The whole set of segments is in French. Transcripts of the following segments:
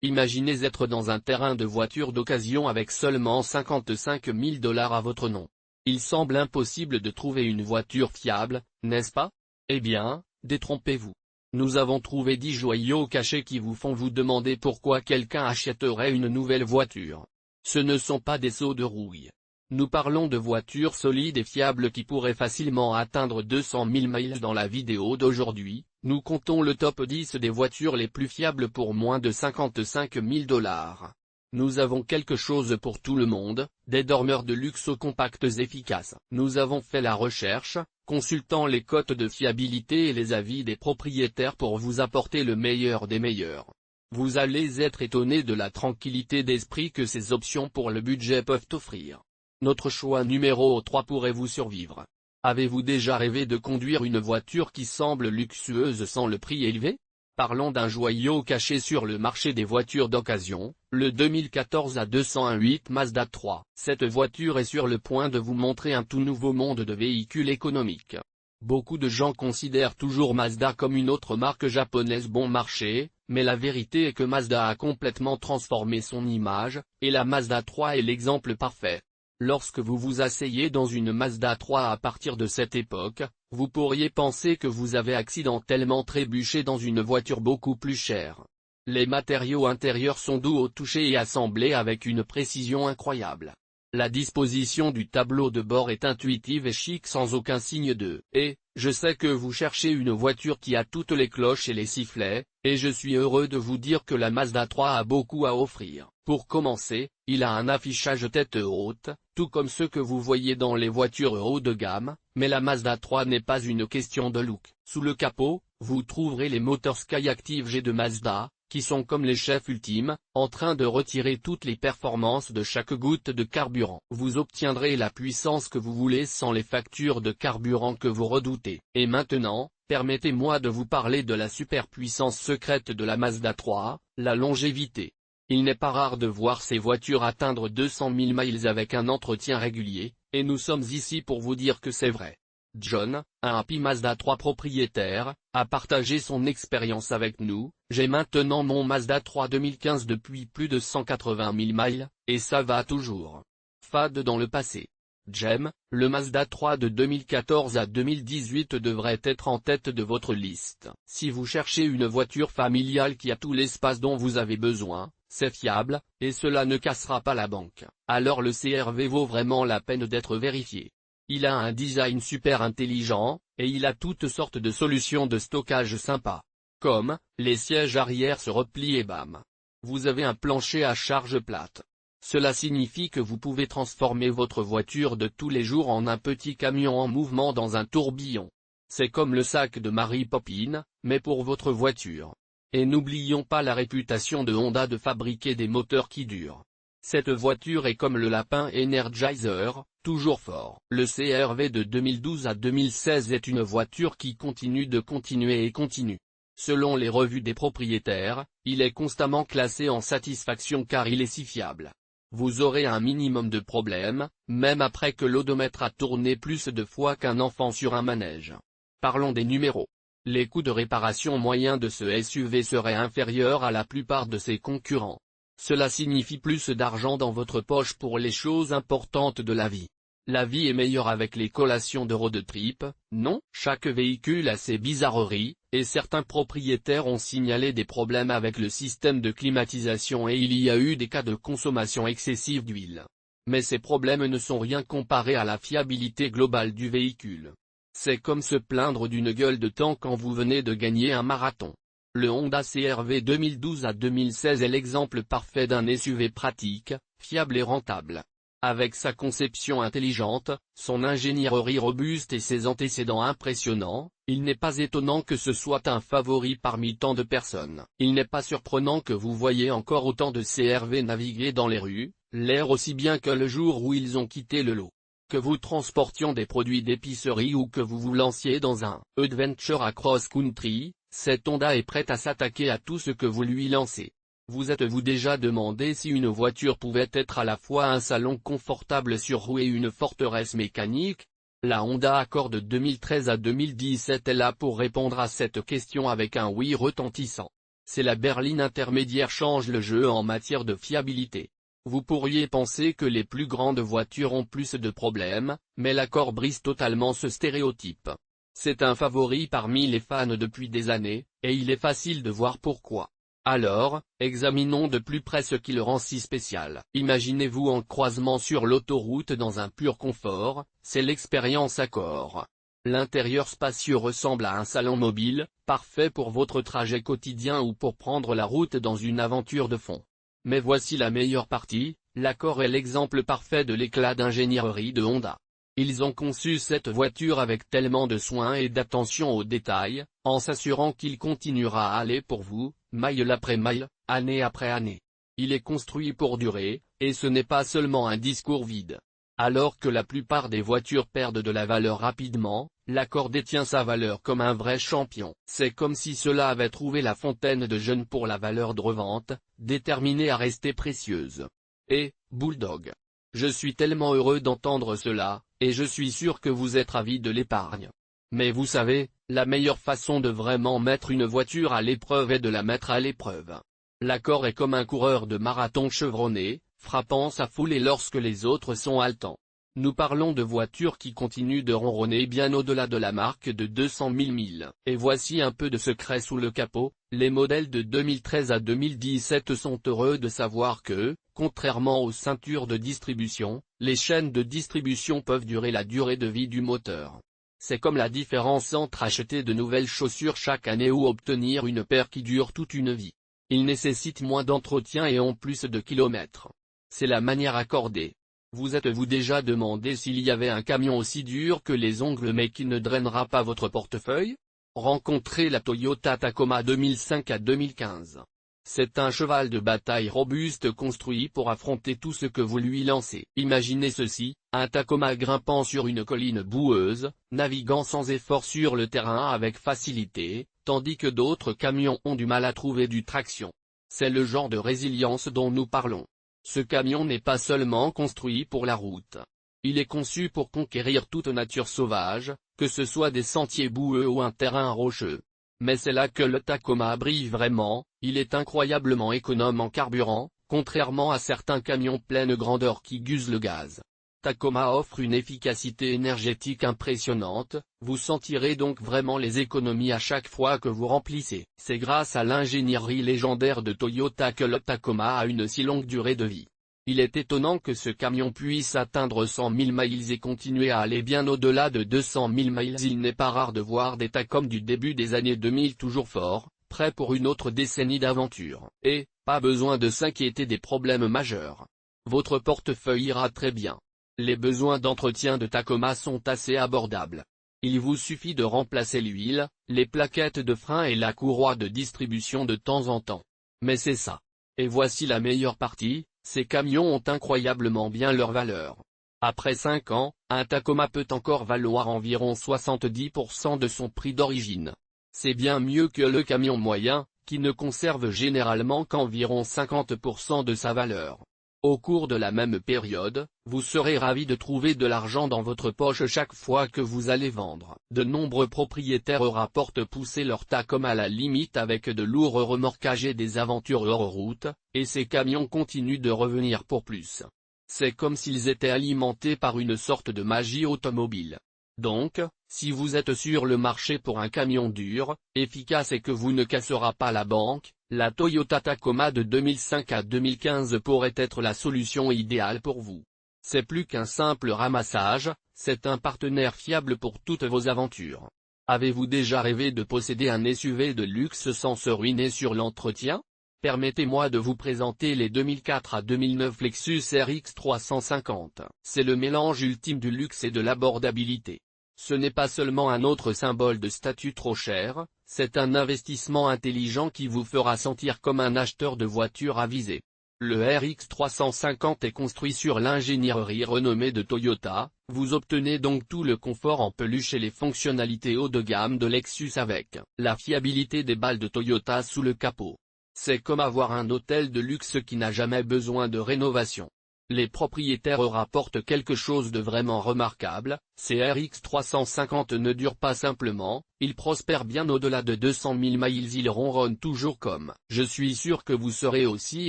Imaginez être dans un terrain de voiture d'occasion avec seulement 55 000 $ à votre nom. Il semble impossible de trouver une voiture fiable, n'est-ce pas? Eh bien, détrompez-vous. Nous avons trouvé 10 joyaux cachés qui vous font vous demander pourquoi quelqu'un achèterait une nouvelle voiture. Ce ne sont pas des seaux de rouille. Nous parlons de voitures solides et fiables qui pourraient facilement atteindre 200 000 miles dans la vidéo d'aujourd'hui. Nous comptons le top 10 des voitures les plus fiables pour moins de 55 000 $. Nous avons quelque chose pour tout le monde, des dormeurs de luxe aux compacts efficaces. Nous avons fait la recherche, consultant les cotes de fiabilité et les avis des propriétaires pour vous apporter le meilleur des meilleurs. Vous allez être étonné de la tranquillité d'esprit que ces options pour le budget peuvent offrir. Notre choix numéro 3 pourrait vous survivre. Avez-vous déjà rêvé de conduire une voiture qui semble luxueuse sans le prix élevé? Parlons d'un joyau caché sur le marché des voitures d'occasion, le 2014 A201 Mazda 3. Cette voiture est sur le point de vous montrer un tout nouveau monde de véhicules économiques. Beaucoup de gens considèrent toujours Mazda comme une autre marque japonaise bon marché, mais la vérité est que Mazda a complètement transformé son image, et la Mazda 3 est l'exemple parfait. Lorsque vous vous asseyez dans une Mazda 3 à partir de cette époque, vous pourriez penser que vous avez accidentellement trébuché dans une voiture beaucoup plus chère. Les matériaux intérieurs sont doux au toucher et assemblés avec une précision incroyable. La disposition du tableau de bord est intuitive et chic sans aucun signe de « et ». Je sais que vous cherchez une voiture qui a toutes les cloches et les sifflets, et je suis heureux de vous dire que la Mazda 3 a beaucoup à offrir. Pour commencer, il a un affichage tête haute, tout comme ceux que vous voyez dans les voitures haut de gamme, mais la Mazda 3 n'est pas une question de look. Sous le capot, vous trouverez les moteurs Skyactiv G de Mazda, qui sont comme les chefs ultimes, en train de retirer toutes les performances de chaque goutte de carburant. Vous obtiendrez la puissance que vous voulez sans les factures de carburant que vous redoutez. Et maintenant, permettez-moi de vous parler de la superpuissance secrète de la Mazda 3, la longévité. Il n'est pas rare de voir ces voitures atteindre 200 000 miles avec un entretien régulier, et nous sommes ici pour vous dire que c'est vrai. John, un happy Mazda 3 propriétaire, a partagé son expérience avec nous. J'ai maintenant mon Mazda 3 2015 depuis plus de 180 000 miles, et ça va toujours. Fade dans le passé. Jem, le Mazda 3 de 2014 à 2018 devrait être en tête de votre liste. Si vous cherchez une voiture familiale qui a tout l'espace dont vous avez besoin, c'est fiable, et cela ne cassera pas la banque, alors le CR-V vaut vraiment la peine d'être vérifié. Il a un design super intelligent, et il a toutes sortes de solutions de stockage sympas. Comme, les sièges arrière se replient et bam. Vous avez un plancher à charge plate. Cela signifie que vous pouvez transformer votre voiture de tous les jours en un petit camion en mouvement dans un tourbillon. C'est comme le sac de Mary Poppins, mais pour votre voiture. Et n'oublions pas la réputation de Honda de fabriquer des moteurs qui durent. Cette voiture est comme le lapin Energizer, toujours fort. Le CR-V de 2012 à 2016 est une voiture qui continue de continuer et continue. Selon les revues des propriétaires, il est constamment classé en satisfaction car il est si fiable. Vous aurez un minimum de problèmes, même après que l'odomètre a tourné plus de fois qu'un enfant sur un manège. Parlons des numéros. Les coûts de réparation moyens de ce SUV seraient inférieurs à la plupart de ses concurrents. Cela signifie plus d'argent dans votre poche pour les choses importantes de la vie. La vie est meilleure avec les collations de road trip, non? Chaque véhicule a ses bizarreries, et certains propriétaires ont signalé des problèmes avec le système de climatisation et il y a eu des cas de consommation excessive d'huile. Mais ces problèmes ne sont rien comparés à la fiabilité globale du véhicule. C'est comme se plaindre d'une gueule de temps quand vous venez de gagner un marathon. Le Honda CR-V 2012 à 2016 est l'exemple parfait d'un SUV pratique, fiable et rentable. Avec sa conception intelligente, son ingénierie robuste et ses antécédents impressionnants, il n'est pas étonnant que ce soit un favori parmi tant de personnes. Il n'est pas surprenant que vous voyez encore autant de CR-V naviguer dans les rues, l'air aussi bien que le jour où ils ont quitté le lot. Que vous transportions des produits d'épicerie ou que vous vous lanciez dans un « adventure à cross-country », cette Honda est prête à s'attaquer à tout ce que vous lui lancez. Vous êtes-vous déjà demandé si une voiture pouvait être à la fois un salon confortable sur roue et une forteresse mécanique? La Honda Accord de 2013 à 2017 est là pour répondre à cette question avec un oui retentissant. C'est la berline intermédiaire change le jeu en matière de fiabilité. Vous pourriez penser que les plus grandes voitures ont plus de problèmes, mais l'accord brise totalement ce stéréotype. C'est un favori parmi les fans depuis des années, et il est facile de voir pourquoi. Alors, examinons de plus près ce qui le rend si spécial. Imaginez-vous en croisement sur l'autoroute dans un pur confort, c'est l'expérience Accord. L'intérieur spacieux ressemble à un salon mobile, parfait pour votre trajet quotidien ou pour prendre la route dans une aventure de fond. Mais voici la meilleure partie, l'Accord est l'exemple parfait de l'éclat d'ingénierie de Honda. Ils ont conçu cette voiture avec tellement de soin et d'attention aux détails, en s'assurant qu'il continuera à aller pour vous, mile après mile, année après année. Il est construit pour durer, et ce n'est pas seulement un discours vide. Alors que la plupart des voitures perdent de la valeur rapidement, l'Accord détient sa valeur comme un vrai champion. C'est comme si cela avait trouvé la fontaine de jeunes pour la valeur de revente, déterminée à rester précieuse. Et, Bulldog. Je suis tellement heureux d'entendre cela, et je suis sûr que vous êtes ravis de l'épargne. Mais vous savez, la meilleure façon de vraiment mettre une voiture à l'épreuve est de la mettre à l'épreuve. L'Accord est comme un coureur de marathon chevronné, frappant sa foulée lorsque les autres sont haletants. Nous parlons de voitures qui continuent de ronronner bien au-delà de la marque de 200 000 milles. Et voici un peu de secret sous le capot, les modèles de 2013 à 2017 sont heureux de savoir que, contrairement aux ceintures de distribution, les chaînes de distribution peuvent durer la durée de vie du moteur. C'est comme la différence entre acheter de nouvelles chaussures chaque année ou obtenir une paire qui dure toute une vie. Ils nécessitent moins d'entretien et ont plus de kilomètres. C'est la manière accordée. Vous êtes-vous déjà demandé s'il y avait un camion aussi dur que les ongles mais qui ne drainera pas votre portefeuille? Rencontrez la Toyota Tacoma 2005 à 2015. C'est un cheval de bataille robuste construit pour affronter tout ce que vous lui lancez. Imaginez ceci, un Tacoma grimpant sur une colline boueuse, naviguant sans effort sur le terrain avec facilité, tandis que d'autres camions ont du mal à trouver du traction. C'est le genre de résilience dont nous parlons. Ce camion n'est pas seulement construit pour la route. Il est conçu pour conquérir toute nature sauvage, que ce soit des sentiers boueux ou un terrain rocheux. Mais c'est là que le Tacoma brille vraiment, il est incroyablement économe en carburant, contrairement à certains camions pleine grandeur qui gusent le gaz. Tacoma offre une efficacité énergétique impressionnante, vous sentirez donc vraiment les économies à chaque fois que vous remplissez. C'est grâce à l'ingénierie légendaire de Toyota que le Tacoma a une si longue durée de vie. Il est étonnant que ce camion puisse atteindre 100 000 miles et continuer à aller bien au-delà de 200 000 miles. Il n'est pas rare de voir des Tacom du début des années 2000 toujours forts, prêts pour une autre décennie d'aventure. Et, pas besoin de s'inquiéter des problèmes majeurs. Votre portefeuille ira très bien. Les besoins d'entretien de Tacoma sont assez abordables. Il vous suffit de remplacer l'huile, les plaquettes de frein et la courroie de distribution de temps en temps. Mais c'est ça. Et voici la meilleure partie. Ces camions ont incroyablement bien leur valeur. Après 5 ans, un Tacoma peut encore valoir environ 70% de son prix d'origine. C'est bien mieux que le camion moyen, qui ne conserve généralement qu'environ 50% de sa valeur. Au cours de la même période, vous serez ravi de trouver de l'argent dans votre poche chaque fois que vous allez vendre. De nombreux propriétaires rapportent pousser leur Tacoma à la limite avec de lourds remorquages et des aventures hors route, et ces camions continuent de revenir pour plus. C'est comme s'ils étaient alimentés par une sorte de magie automobile. Donc, si vous êtes sur le marché pour un camion dur, efficace et que vous ne cassera pas la banque, la Toyota Tacoma de 2005 à 2015 pourrait être la solution idéale pour vous. C'est plus qu'un simple ramassage, c'est un partenaire fiable pour toutes vos aventures. Avez-vous déjà rêvé de posséder un SUV de luxe sans se ruiner sur l'entretien? Permettez-moi de vous présenter les 2004 à 2009 Lexus RX 350. C'est le mélange ultime du luxe et de l'abordabilité. Ce n'est pas seulement un autre symbole de statut trop cher, c'est un investissement intelligent qui vous fera sentir comme un acheteur de voitures avisé. Le RX 350 est construit sur l'ingénierie renommée de Toyota, vous obtenez donc tout le confort en peluche et les fonctionnalités haut de gamme de Lexus avec la fiabilité des balles de Toyota sous le capot. C'est comme avoir un hôtel de luxe qui n'a jamais besoin de rénovation. Les propriétaires rapportent quelque chose de vraiment remarquable, ces RX 350 ne durent pas simplement, ils prospèrent bien au-delà de 200 000 miles. Ils ronronnent toujours comme. Je suis sûr que vous serez aussi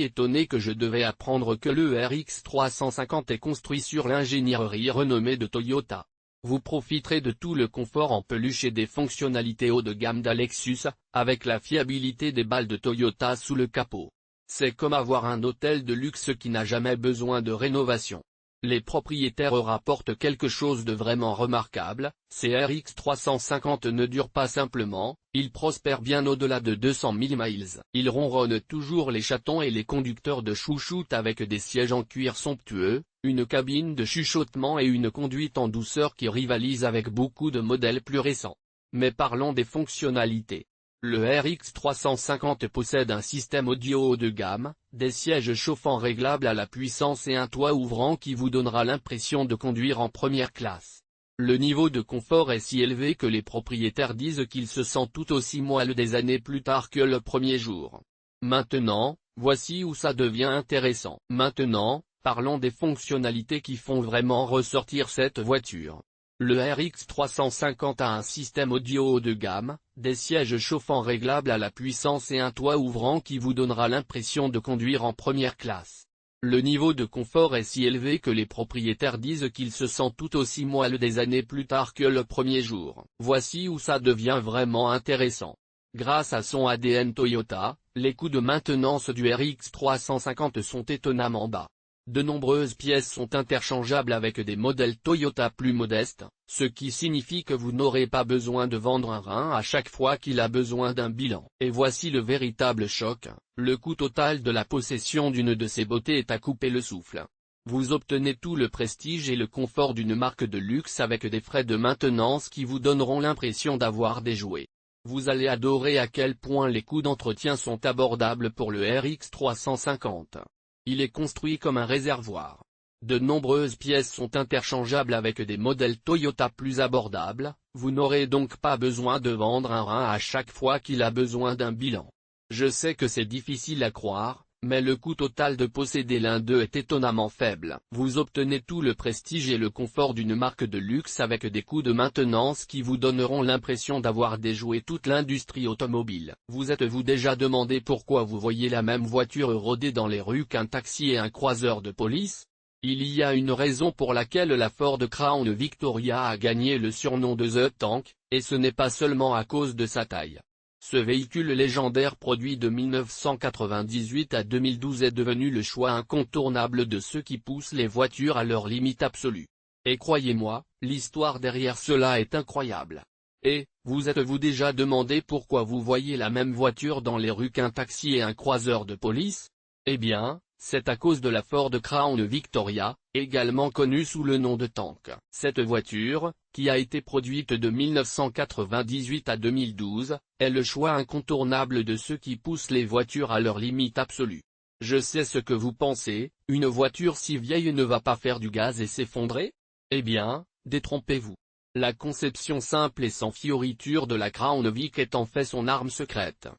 étonné que je devais apprendre que le RX 350 est construit sur l'ingénierie renommée de Toyota. Vous profiterez de tout le confort en peluche et des fonctionnalités haut de gamme d'Alexus, avec la fiabilité des balles de Toyota sous le capot. C'est comme avoir un hôtel de luxe qui n'a jamais besoin de rénovation. Les propriétaires rapportent quelque chose de vraiment remarquable, ces RX 350 ne durent pas simplement, ils prospèrent bien au-delà de 200 000 miles. Ils ronronnent toujours les chatons et les conducteurs de chouchoute avec des sièges en cuir somptueux, une cabine de chuchotement et une conduite en douceur qui rivalisent avec beaucoup de modèles plus récents. Mais parlons des fonctionnalités. Le RX 350 possède un système audio haut de gamme, des sièges chauffants réglables à la puissance et un toit ouvrant qui vous donnera l'impression de conduire en première classe. Le niveau de confort est si élevé que les propriétaires disent qu'ils se sentent tout aussi moelleux des années plus tard que le premier jour. Maintenant, voici où ça devient intéressant. Maintenant, parlons des fonctionnalités qui font vraiment ressortir cette voiture. Le RX 350 a un système audio haut de gamme, des sièges chauffants réglables à la puissance et un toit ouvrant qui vous donnera l'impression de conduire en première classe. Le niveau de confort est si élevé que les propriétaires disent qu'ils se sentent tout aussi moelleux des années plus tard que le premier jour. Voici où ça devient vraiment intéressant. Grâce à son ADN Toyota, les coûts de maintenance du RX 350 sont étonnamment bas. De nombreuses pièces sont interchangeables avec des modèles Toyota plus modestes, ce qui signifie que vous n'aurez pas besoin de vendre un rein à chaque fois qu'il a besoin d'un bilan. Et voici le véritable choc, le coût total de la possession d'une de ces beautés est à couper le souffle. Vous obtenez tout le prestige et le confort d'une marque de luxe avec des frais de maintenance qui vous donneront l'impression d'avoir des jouets. Vous allez adorer à quel point les coûts d'entretien sont abordables pour le RX 350. Il est construit comme un réservoir. De nombreuses pièces sont interchangeables avec des modèles Toyota plus abordables, vous n'aurez donc pas besoin de vendre un rein à chaque fois qu'il a besoin d'un bilan. Je sais que c'est difficile à croire, mais le coût total de posséder l'un d'eux est étonnamment faible. Vous obtenez tout le prestige et le confort d'une marque de luxe avec des coûts de maintenance qui vous donneront l'impression d'avoir déjoué toute l'industrie automobile. Vous êtes-vous déjà demandé pourquoi vous voyez la même voiture rôder dans les rues qu'un taxi et un croiseur de police? Il y a une raison pour laquelle la Ford Crown Victoria a gagné le surnom de The Tank, et ce n'est pas seulement à cause de sa taille. Ce véhicule légendaire produit de 1998 à 2012 est devenu le choix incontournable de ceux qui poussent les voitures à leur limite absolue. Et croyez-moi, l'histoire derrière cela est incroyable. Et, vous êtes-vous déjà demandé pourquoi vous voyez la même voiture dans les rues qu'un taxi et un croiseur de police? Eh bien, c'est à cause de la Ford Crown Victoria, également connue sous le nom de Tank. Cette voiture, qui a été produite de 1998 à 2012, est le choix incontournable de ceux qui poussent les voitures à leur limite absolue. Je sais ce que vous pensez, une voiture si vieille ne va pas faire du gaz et s'effondrer? Eh bien, détrompez-vous. La conception simple et sans fioriture de la Crown Vic est en fait son arme secrète.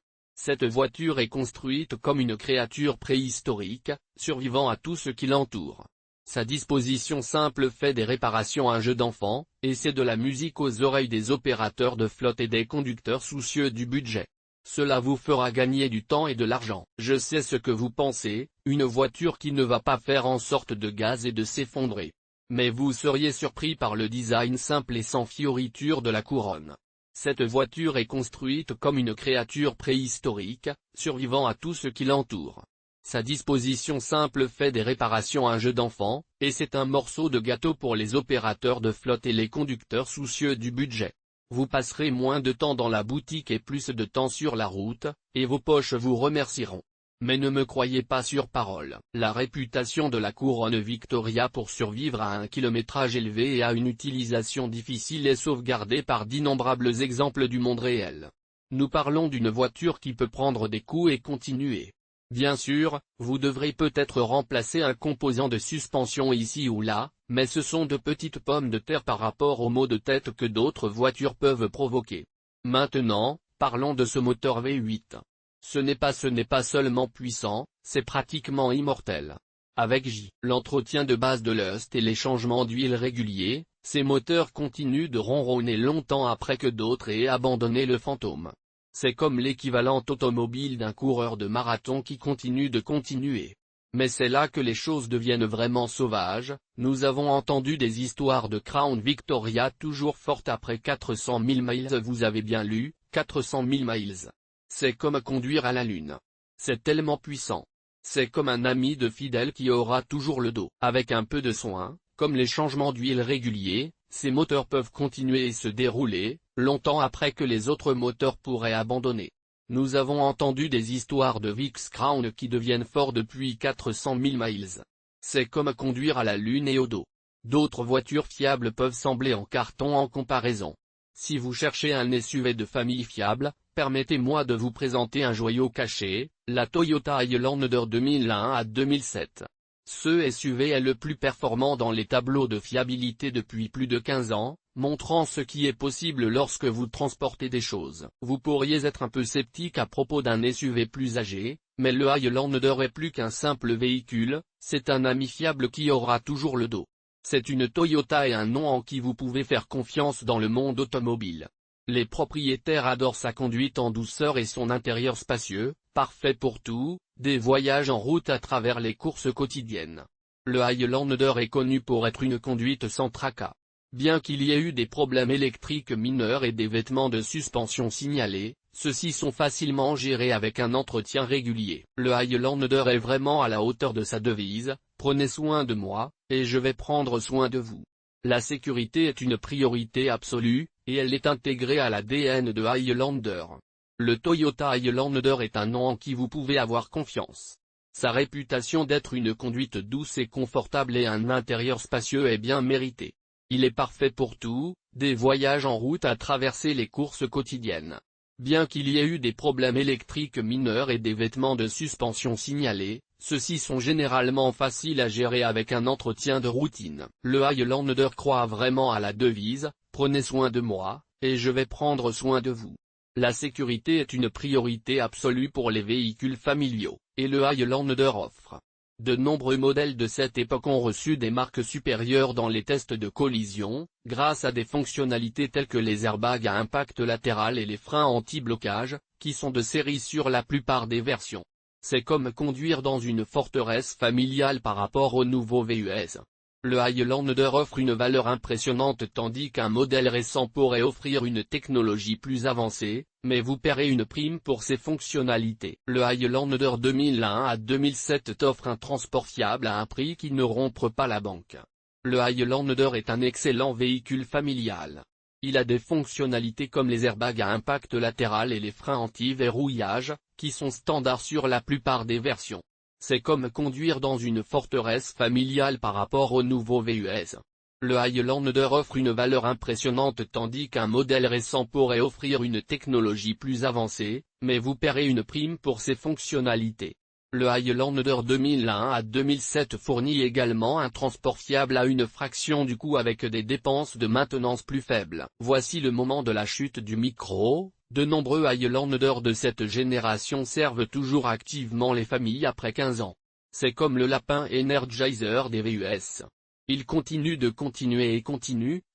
Cette voiture est construite comme une créature préhistorique, survivant à tout ce qui l'entoure. Sa disposition simple fait des réparations à un jeu d'enfant, et c'est de la musique aux oreilles des opérateurs de flotte et des conducteurs soucieux du budget. Cela vous fera gagner du temps et de l'argent. Je sais ce que vous pensez, une voiture qui ne va pas faire en sorte de gaz et de s'effondrer. Mais vous seriez surpris par le design simple et sans fioriture de la couronne. Cette voiture est construite comme une créature préhistorique, survivant à tout ce qui l'entoure. Sa disposition simple fait des réparations à un jeu d'enfant, et c'est un morceau de gâteau pour les opérateurs de flotte et les conducteurs soucieux du budget. Vous passerez moins de temps dans la boutique et plus de temps sur la route, et vos poches vous remercieront. Mais ne me croyez pas sur parole. La réputation de la couronne Victoria pour survivre à un kilométrage élevé et à une utilisation difficile est sauvegardée par d'innombrables exemples du monde réel. Nous parlons d'une voiture qui peut prendre des coups et continuer. Bien sûr, vous devrez peut-être remplacer un composant de suspension ici ou là, mais ce sont de petites pommes de terre par rapport aux maux de tête que d'autres voitures peuvent provoquer. Maintenant, parlons de ce moteur V8. Ce n'est pas seulement puissant, c'est pratiquement immortel. Avec l'entretien de base de Lust et les changements d'huile réguliers, ces moteurs continuent de ronronner longtemps après que d'autres aient abandonné le fantôme. C'est comme l'équivalent automobile d'un coureur de marathon qui continue de continuer. Mais c'est là que les choses deviennent vraiment sauvages. Nous avons entendu des histoires de Crown Victoria toujours fortes après 400 000 miles. Vous avez bien lu, 400 000 miles. C'est comme conduire à la lune. C'est tellement puissant. C'est comme un ami de fidèle qui aura toujours le dos. Avec un peu de soin, comme les changements d'huile réguliers, ces moteurs peuvent continuer et se dérouler, longtemps après que les autres moteurs pourraient abandonner. Nous avons entendu des histoires de VX Crown qui deviennent forts depuis 400 000 miles. C'est comme conduire à la lune et au dos. D'autres voitures fiables peuvent sembler en carton en comparaison. Si vous cherchez un SUV de famille fiable, permettez-moi de vous présenter un joyau caché, la Toyota Highlander 2001 à 2007. Ce SUV est le plus performant dans les tableaux de fiabilité depuis plus de 15 ans, montrant ce qui est possible lorsque vous transportez des choses. Vous pourriez être un peu sceptique à propos d'un SUV plus âgé, mais le Highlander est plus qu'un simple véhicule, c'est un ami fiable qui aura toujours le dos. C'est une Toyota et un nom en qui vous pouvez faire confiance dans le monde automobile. Les propriétaires adorent sa conduite en douceur et son intérieur spacieux, parfait pour tout, des voyages en route à travers les courses quotidiennes. Le Highlander est connu pour être une conduite sans tracas. Bien qu'il y ait eu des problèmes électriques mineurs et des vêtements de suspension signalés, ceux-ci sont facilement gérés avec un entretien régulier. Le Highlander est vraiment à la hauteur de sa devise, « Prenez soin de moi, et je vais prendre soin de vous ». La sécurité est une priorité absolue, et elle est intégrée à l'ADN de Highlander. Le Toyota Highlander est un nom en qui vous pouvez avoir confiance. Sa réputation d'être une conduite douce et confortable et un intérieur spacieux est bien méritée. Il est parfait pour tout, des voyages en route à traverser les courses quotidiennes. Bien qu'il y ait eu des problèmes électriques mineurs et des vêtements de suspension signalés, ceux-ci sont généralement faciles à gérer avec un entretien de routine. Le Highlander croit vraiment à la devise « Prenez soin de moi, et je vais prendre soin de vous ». La sécurité est une priorité absolue pour les véhicules familiaux, et le Highlander offre. De nombreux modèles de cette époque ont reçu des marques supérieures dans les tests de collision, grâce à des fonctionnalités telles que les airbags à impact latéral et les freins anti-blocage, qui sont de série sur la plupart des versions. C'est comme conduire dans une forteresse familiale par rapport au nouveau VUS. Le Highlander offre une valeur impressionnante tandis qu'un modèle récent pourrait offrir une technologie plus avancée, mais vous paierez une prime pour ses fonctionnalités. Le Highlander 2001 à 2007 offre un transport fiable à un prix qui ne rompt pas la banque. Le Highlander est un excellent véhicule familial. Il a des fonctionnalités comme les airbags à impact latéral et les freins anti-verrouillage, qui sont standards sur la plupart des versions. C'est comme conduire dans une forteresse familiale par rapport au nouveau VUS. Le Highlander offre une valeur impressionnante tandis qu'un modèle récent pourrait offrir une technologie plus avancée, mais vous paierez une prime pour ses fonctionnalités. Le Highlander 2001 à 2007 fournit également un transport fiable à une fraction du coût avec des dépenses de maintenance plus faibles. Voici le moment de la chute du micro. De nombreux Highlander de cette génération servent toujours activement les familles après 15 ans. C'est comme le lapin Energizer des VUS. Il continue de continuer,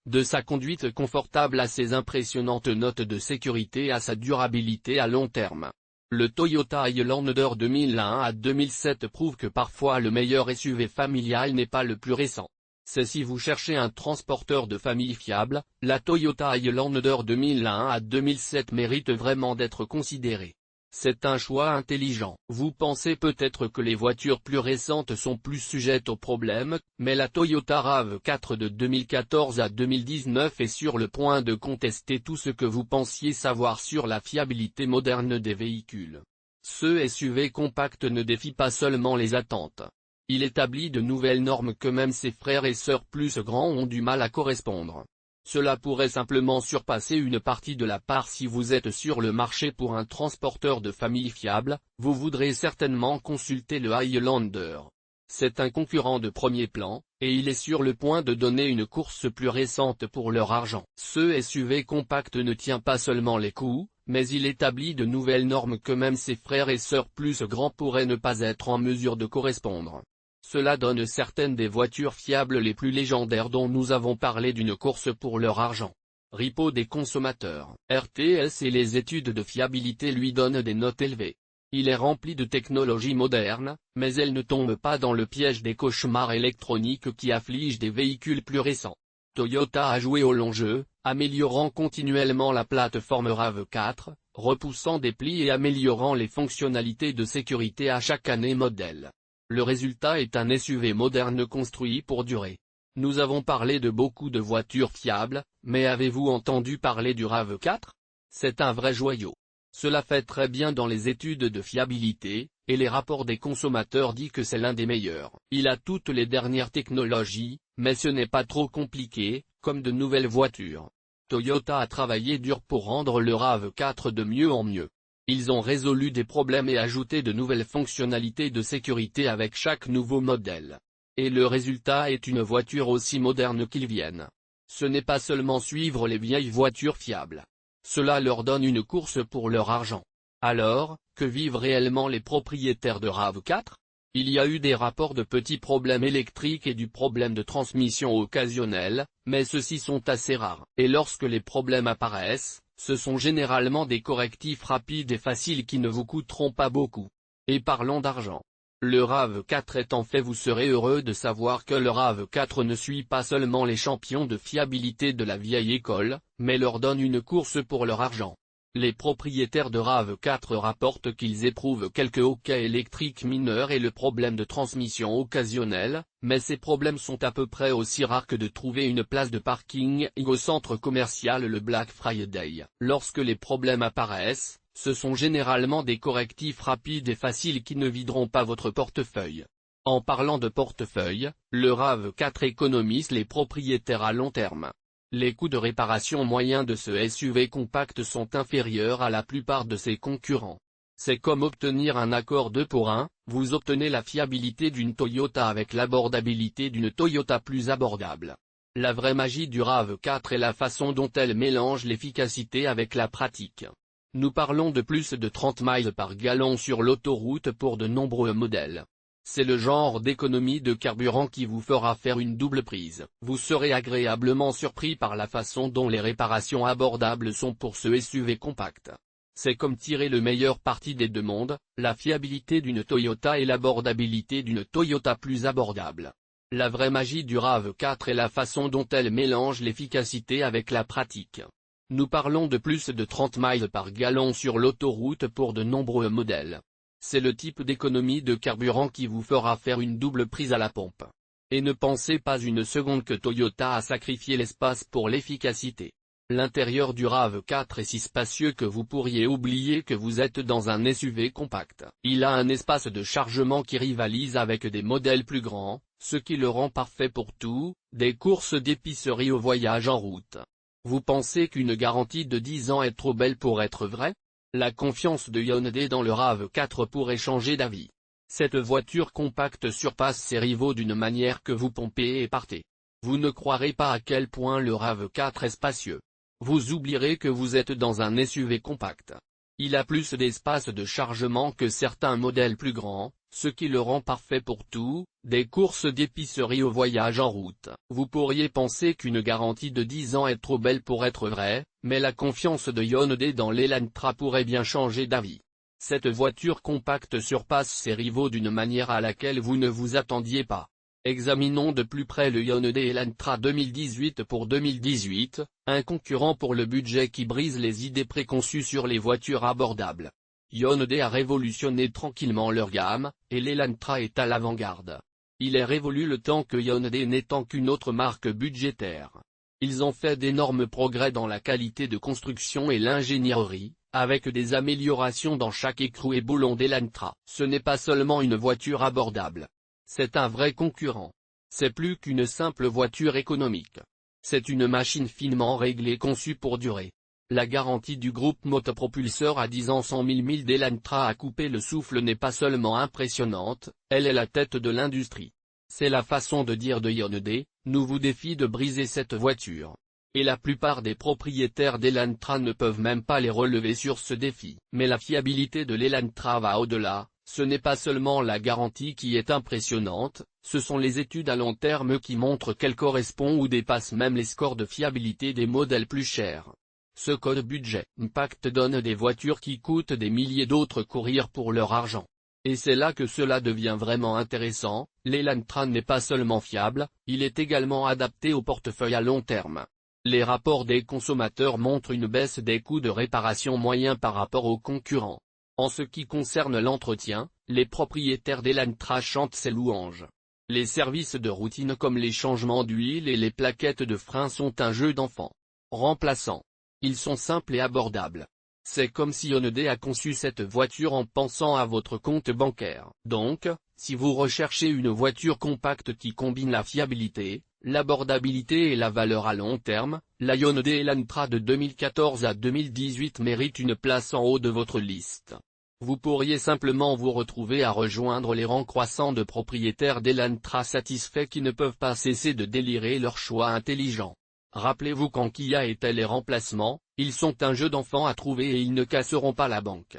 de sa conduite confortable à ses impressionnantes notes de sécurité à sa durabilité à long terme. Le Toyota Highlander 2001 à 2007 prouve que parfois le meilleur SUV familial n'est pas le plus récent. C'est si vous cherchez un transporteur de famille fiable, la Toyota Highlander 2001 à 2007 mérite vraiment d'être considérée. C'est un choix intelligent. Vous pensez peut-être que les voitures plus récentes sont plus sujettes aux problèmes, mais la Toyota RAV4 de 2014 à 2019 est sur le point de contester tout ce que vous pensiez savoir sur la fiabilité moderne des véhicules. Ce SUV compact ne défie pas seulement les attentes. Il établit de nouvelles normes que même ses frères et sœurs plus grands ont du mal à correspondre. Cela pourrait simplement surpasser une partie de la part si vous êtes sur le marché pour un transporteur de famille fiable, vous voudrez certainement consulter le Highlander. C'est un concurrent de premier plan, et il est sur le point de donner une course plus récente pour leur argent. Ce SUV compact ne tient pas seulement les coups, mais il établit de nouvelles normes que même ses frères et sœurs plus grands pourraient ne pas être en mesure de correspondre. Cela donne certaines des voitures fiables les plus légendaires dont nous avons parlé d'une course pour leur argent. Repo des consommateurs, RTS et les études de fiabilité lui donnent des notes élevées. Il est rempli de technologies modernes, mais elle ne tombe pas dans le piège des cauchemars électroniques qui affligent des véhicules plus récents. Toyota a joué au long jeu, améliorant continuellement la plateforme RAV4, repoussant des plis et améliorant les fonctionnalités de sécurité à chaque année modèle. Le résultat est un SUV moderne construit pour durer. Nous avons parlé de beaucoup de voitures fiables, mais avez-vous entendu parler du RAV4? C'est un vrai joyau. Cela fait très bien dans les études de fiabilité, et les rapports des consommateurs disent que c'est l'un des meilleurs. Il a toutes les dernières technologies, mais ce n'est pas trop compliqué, comme de nouvelles voitures. Toyota a travaillé dur pour rendre le RAV4 de mieux en mieux. Ils ont résolu des problèmes et ajouté de nouvelles fonctionnalités de sécurité avec chaque nouveau modèle. Et le résultat est une voiture aussi moderne qu'ils viennent. Ce n'est pas seulement suivre les vieilles voitures fiables. Cela leur donne une course pour leur argent. Alors, que vivent réellement les propriétaires de RAV4? Il y a eu des rapports de petits problèmes électriques et du problème de transmission occasionnel, mais ceux-ci sont assez rares. Et lorsque les problèmes apparaissent, ce sont généralement des correctifs rapides et faciles qui ne vous coûteront pas beaucoup. Et parlons d'argent. Le RAV4 étant fait, vous serez heureux de savoir que le RAV4 ne suit pas seulement les champions de fiabilité de la vieille école, mais leur donne une course pour leur argent. Les propriétaires de RAV4 rapportent qu'ils éprouvent quelques hoquets électriques mineurs et le problème de transmission occasionnel, mais ces problèmes sont à peu près aussi rares que de trouver une place de parking au centre commercial le Black Friday. Lorsque les problèmes apparaissent, ce sont généralement des correctifs rapides et faciles qui ne videront pas votre portefeuille. En parlant de portefeuille, le RAV4 économise les propriétaires à long terme. Les coûts de réparation moyens de ce SUV compact sont inférieurs à la plupart de ses concurrents. C'est comme obtenir un accord 2 pour 1, vous obtenez la fiabilité d'une Toyota avec l'abordabilité d'une Toyota plus abordable. La vraie magie du RAV4 est la façon dont elle mélange l'efficacité avec la pratique. Nous parlons de plus de 30 miles par gallon sur l'autoroute pour de nombreux modèles. C'est le genre d'économie de carburant qui vous fera faire une double prise. Vous serez agréablement surpris par la façon dont les réparations abordables sont pour ce SUV compact. C'est comme tirer le meilleur parti des deux mondes, la fiabilité d'une Toyota et l'abordabilité d'une Toyota plus abordable. La vraie magie du RAV4 est la façon dont elle mélange l'efficacité avec la pratique. Nous parlons de plus de 30 miles par gallon sur l'autoroute pour de nombreux modèles. C'est le type d'économie de carburant qui vous fera faire une double prise à la pompe. Et ne pensez pas une seconde que Toyota a sacrifié l'espace pour l'efficacité. L'intérieur du RAV4 est si spacieux que vous pourriez oublier que vous êtes dans un SUV compact. Il a un espace de chargement qui rivalise avec des modèles plus grands, ce qui le rend parfait pour tout, des courses d'épicerie au voyage en route. Vous pensez qu'une garantie de 10 ans est trop belle pour être vraie? La confiance de Hyundai dans le RAV4 pourrait changer d'avis. Cette voiture compacte surpasse ses rivaux d'une manière que vous pompez et partez. Vous ne croirez pas à quel point le RAV4 est spacieux. Vous oublierez que vous êtes dans un SUV compact. Il a plus d'espace de chargement que certains modèles plus grands, ce qui le rend parfait pour tout, des courses d'épicerie au voyage en route. Vous pourriez penser qu'une garantie de 10 ans est trop belle pour être vraie, mais la confiance de Hyundai dans l'Elantra pourrait bien changer d'avis. Cette voiture compacte surpasse ses rivaux d'une manière à laquelle vous ne vous attendiez pas. Examinons de plus près le Hyundai Elantra 2018 pour 2018, un concurrent pour le budget qui brise les idées préconçues sur les voitures abordables. Hyundai a révolutionné tranquillement leur gamme, et l'Elantra est à l'avant-garde. Il est révolu le temps que Hyundai n'étant qu'une autre marque budgétaire. Ils ont fait d'énormes progrès dans la qualité de construction et l'ingénierie, avec des améliorations dans chaque écrou et boulon d'Elantra. Ce n'est pas seulement une voiture abordable. C'est un vrai concurrent. C'est plus qu'une simple voiture économique. C'est une machine finement réglée conçue pour durer. La garantie du groupe motopropulseur à 10 ans 100 000 milles d'Elantra à couper le souffle n'est pas seulement impressionnante, elle est la tête de l'industrie. C'est la façon de dire de Hyundai, nous vous défie de briser cette voiture. Et la plupart des propriétaires d'Elantra ne peuvent même pas les relever sur ce défi. Mais la fiabilité de l'Elantra va au-delà, Ce n'est pas seulement la garantie qui est impressionnante, ce sont les études à long terme qui montrent qu'elle correspond ou dépasse même les scores de fiabilité des modèles plus chers. Ce code budget impact donne des voitures qui coûtent des milliers d'autres courir pour leur argent. Et c'est là que cela devient vraiment intéressant, l'Elantra n'est pas seulement fiable, il est également adapté au portefeuille à long terme. Les rapports des consommateurs montrent une baisse des coûts de réparation moyens par rapport aux concurrents. En ce qui concerne l'entretien, les propriétaires d'Elantra chantent ses louanges. Les services de routine comme les changements d'huile et les plaquettes de frein sont un jeu d'enfant. Remplaçants. Ils sont simples et abordables. C'est comme si Hyundai a conçu cette voiture en pensant à votre compte bancaire. Donc, si vous recherchez une voiture compacte qui combine la fiabilité, l'abordabilité et la valeur à long terme, la Hyundai Elantra de 2014 à 2018 mérite une place en haut de votre liste. Vous pourriez simplement vous retrouver à rejoindre les rangs croissants de propriétaires d'Elantra satisfaits qui ne peuvent pas cesser de délirer leur choix intelligent. Rappelez-vous quand Kia était les remplacements, ils sont un jeu d'enfant à trouver et ils ne casseront pas la banque.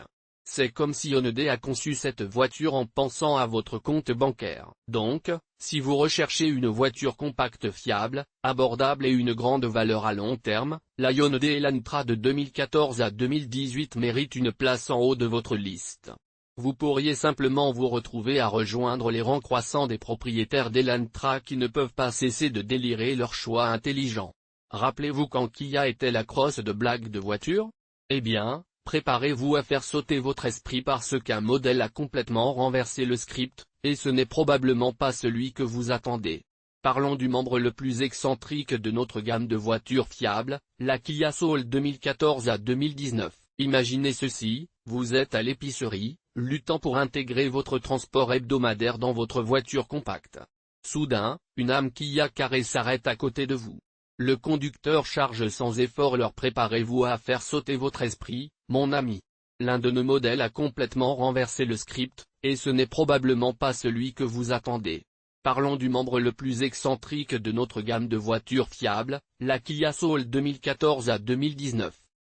C'est comme si Hyundai a conçu cette voiture en pensant à votre compte bancaire. Donc, si vous recherchez une voiture compacte fiable, abordable et une grande valeur à long terme, la Hyundai Elantra de 2014 à 2018 mérite une place en haut de votre liste. Vous pourriez simplement vous retrouver à rejoindre les rangs croissants des propriétaires d'Elantra qui ne peuvent pas cesser de délirer leur choix intelligent. Rappelez-vous quand Kia était la crosse de blagues de voiture? Eh bien, préparez-vous à faire sauter votre esprit parce qu'un modèle a complètement renversé le script, et ce n'est probablement pas celui que vous attendez. Parlons du membre le plus excentrique de notre gamme de voitures fiables, la Kia Soul 2014 à 2019. Imaginez ceci, vous êtes à l'épicerie, luttant pour intégrer votre transport hebdomadaire dans votre voiture compacte. Soudain, une âme Kia carrée s'arrête à côté de vous. Le conducteur charge sans effort leur préparez-vous à faire sauter votre esprit, mon ami. L'un de nos modèles a complètement renversé le script, et ce n'est probablement pas celui que vous attendez. Parlons du membre le plus excentrique de notre gamme de voitures fiables, la Kia Soul 2014 à 2019.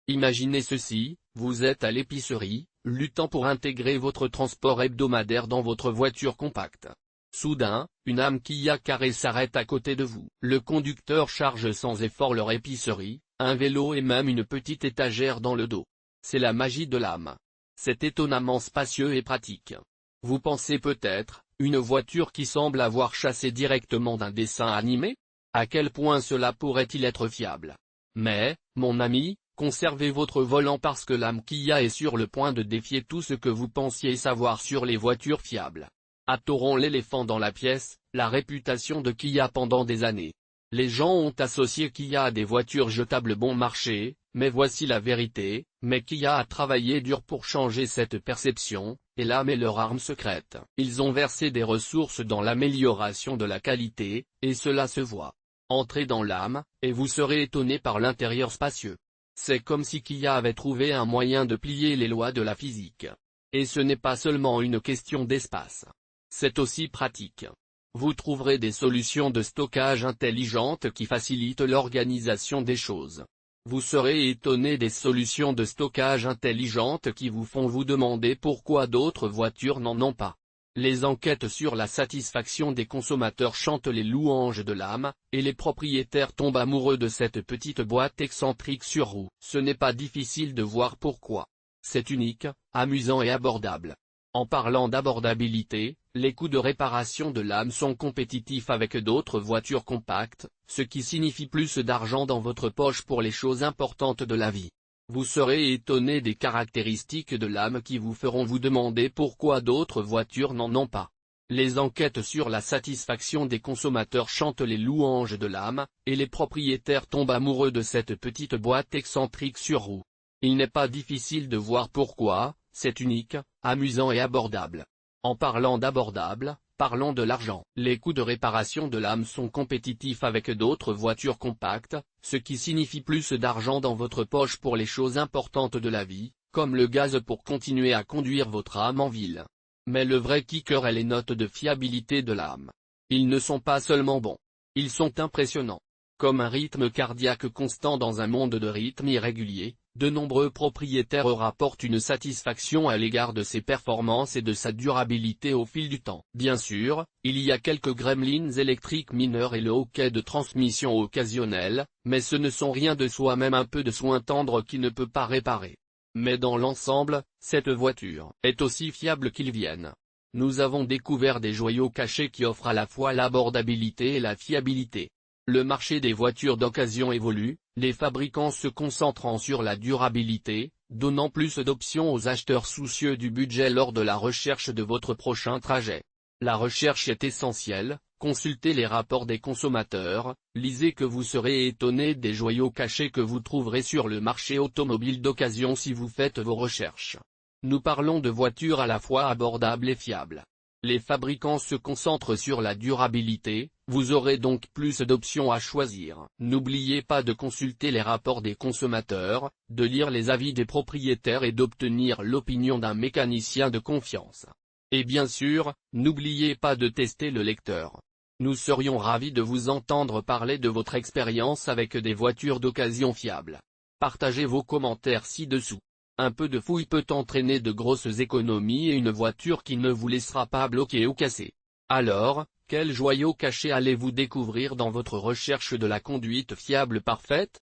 Imaginez ceci, vous êtes à l'épicerie, luttant pour intégrer votre transport hebdomadaire dans votre voiture compacte. Soudain, une âme Kia carrée s'arrête à côté de vous. Le conducteur charge sans effort leur épicerie, un vélo et même une petite étagère dans le dos. C'est la magie de l'âme. C'est étonnamment spacieux et pratique. Vous pensez peut-être, une voiture qui semble avoir chassé directement d'un dessin animé? À quel point cela pourrait-il être fiable? Mais, mon ami, conservez votre volant parce que l'âme Kia est sur le point de défier tout ce que vous pensiez savoir sur les voitures fiables. Adorons l'éléphant dans la pièce, la réputation de Kia pendant des années. Les gens ont associé Kia à des voitures jetables bon marché, mais voici la vérité, mais Kia a travaillé dur pour changer cette perception, et l'âme est leur arme secrète. Ils ont versé des ressources dans l'amélioration de la qualité, et cela se voit. Entrez dans l'âme, et vous serez étonné par l'intérieur spacieux. C'est comme si Kia avait trouvé un moyen de plier les lois de la physique. Et ce n'est pas seulement une question d'espace. C'est aussi pratique. Vous trouverez des solutions de stockage intelligentes qui facilitent l'organisation des choses. Vous serez étonné des solutions de stockage intelligentes qui vous font vous demander pourquoi d'autres voitures n'en ont pas. Les enquêtes sur la satisfaction des consommateurs chantent les louanges de l'âme, et les propriétaires tombent amoureux de cette petite boîte excentrique sur roues. Ce n'est pas difficile de voir pourquoi. C'est unique, amusant et abordable. En parlant d'abordabilité, les coûts de réparation de l'âme sont compétitifs avec d'autres voitures compactes, ce qui signifie plus d'argent dans votre poche pour les choses importantes de la vie. Vous serez étonné des caractéristiques de l'âme qui vous feront vous demander pourquoi d'autres voitures n'en ont pas. Les enquêtes sur la satisfaction des consommateurs chantent les louanges de l'âme, et les propriétaires tombent amoureux de cette petite boîte excentrique sur roues. Il n'est pas difficile de voir pourquoi. C'est unique, amusant et abordable. En parlant d'abordable, parlons de l'argent. Les coûts de réparation de l'âme sont compétitifs avec d'autres voitures compactes, ce qui signifie plus d'argent dans votre poche pour les choses importantes de la vie, comme le gaz pour continuer à conduire votre âme en ville. Mais le vrai kicker est les notes de fiabilité de l'âme. Ils ne sont pas seulement bons. Ils sont impressionnants. Comme un rythme cardiaque constant dans un monde de rythme irrégulier, de nombreux propriétaires rapportent une satisfaction à l'égard de ses performances et de sa durabilité au fil du temps. Bien sûr, il y a quelques gremlins électriques mineurs et le hoquet de transmission occasionnel, mais ce ne sont rien de soi, même un peu de soin tendre qui ne peut pas réparer. Mais dans l'ensemble, cette voiture est aussi fiable qu'ils viennent. Nous avons découvert des joyaux cachés qui offrent à la fois l'abordabilité et la fiabilité. Le marché des voitures d'occasion évolue, les fabricants se concentrant sur la durabilité, donnant plus d'options aux acheteurs soucieux du budget lors de la recherche de votre prochain trajet. La recherche est essentielle, consultez les rapports des consommateurs, lisez que vous serez étonné des joyaux cachés que vous trouverez sur le marché automobile d'occasion si vous faites vos recherches. Nous parlons de voitures à la fois abordables et fiables. Les fabricants se concentrent sur la durabilité, vous aurez donc plus d'options à choisir. N'oubliez pas de consulter les rapports des consommateurs, de lire les avis des propriétaires et d'obtenir l'opinion d'un mécanicien de confiance. Et bien sûr, n'oubliez pas de tester le lecteur. Nous serions ravis de vous entendre parler de votre expérience avec des voitures d'occasion fiables. Partagez vos commentaires ci-dessous. Un peu de fouille peut entraîner de grosses économies et une voiture qui ne vous laissera pas bloquer ou casser. Alors, quel joyau caché allez-vous découvrir dans votre recherche de la conduite fiable parfaite?